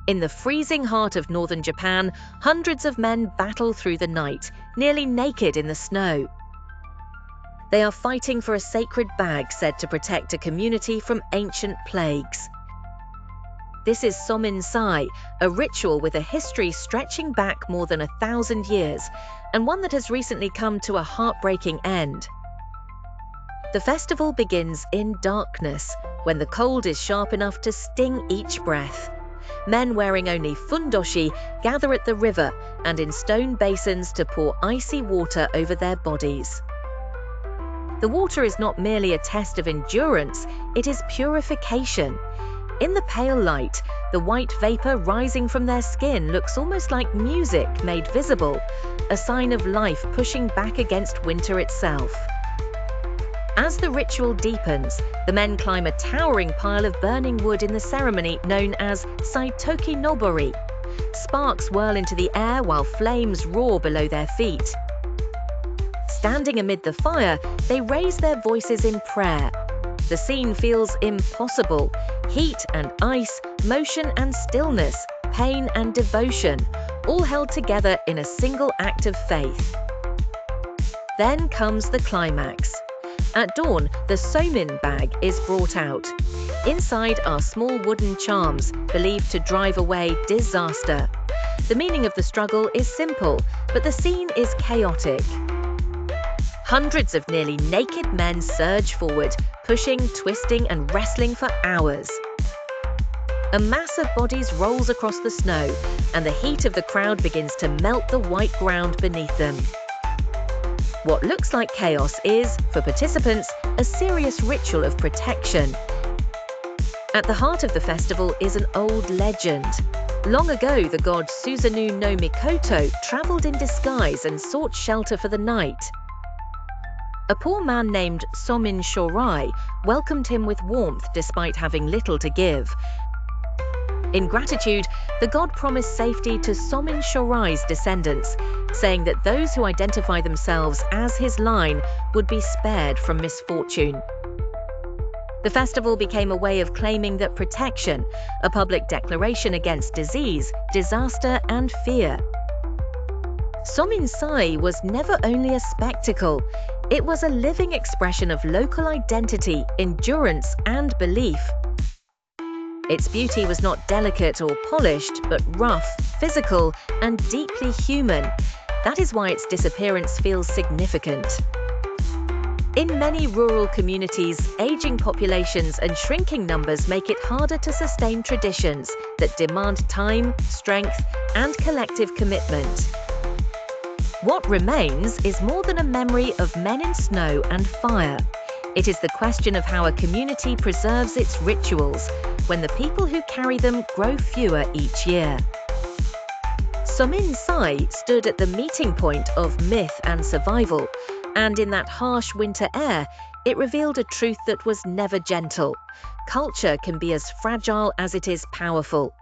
In the freezing heart of northern Japan, hundreds of men battle through the night, nearly naked in the snow. They are fighting for a sacred bag said to protect a community from ancient plagues. This is Somin-sai, a ritual with a history stretching back more than 1,000 years, and one that has recently come to a heartbreaking end. The festival begins in darkness, when the cold is sharp enough to sting each breath. Men wearing only fundoshi gather at the river and in stone basins to pour icy water over their bodies. The water is not merely a test of endurance, it is purification. In the pale light, the white vapor rising from their skin looks almost like music made visible, a sign of life pushing back against winter itself. As the ritual deepens, the men climb a towering pile of burning wood in the ceremony known as Saitoki Nobori. Sparks whirl into the air while flames roar below their feet. Standing amid the fire, they raise their voices in prayer. The scene feels impossible. Heat and ice, motion and stillness, pain and devotion, all held together in a single act of faith. Then comes the climax. At dawn, the Somin bag is brought out. Inside are small wooden charms, believed to drive away disaster. The meaning of the struggle is simple, but the scene is chaotic. Hundreds of nearly naked men surge forward, pushing, twisting, and wrestling for hours. A mass of bodies rolls across the snow, and the heat of the crowd begins to melt the white ground beneath them. What looks like chaos is, for participants, a serious ritual of protection. At the heart of the festival is an old legend. Long ago, the god Susanoo no Mikoto traveled in disguise and sought shelter for the night. A poor man named Somin-sai welcomed him with warmth despite having little to give. In gratitude, the god promised safety to Somin-sai's descendants, saying that those who identify themselves as his line would be spared from misfortune. The festival became a way of claiming that protection, a public declaration against disease, disaster, and fear. Somin-sai was never only a spectacle, it was a living expression of local identity, endurance, and belief. Its beauty was not delicate or polished, but rough, physical, and deeply human. That is why its disappearance feels significant. In many rural communities, aging populations and shrinking numbers make it harder to sustain traditions that demand time, strength, and collective commitment. What remains is more than a memory of men in snow and fire. It is the question of how a community preserves its rituals when the people who carry them grow fewer each year. Somin-sai stood at the meeting point of myth and survival, and in that harsh winter air, it revealed a truth that was never gentle. Culture can be as fragile as it is powerful.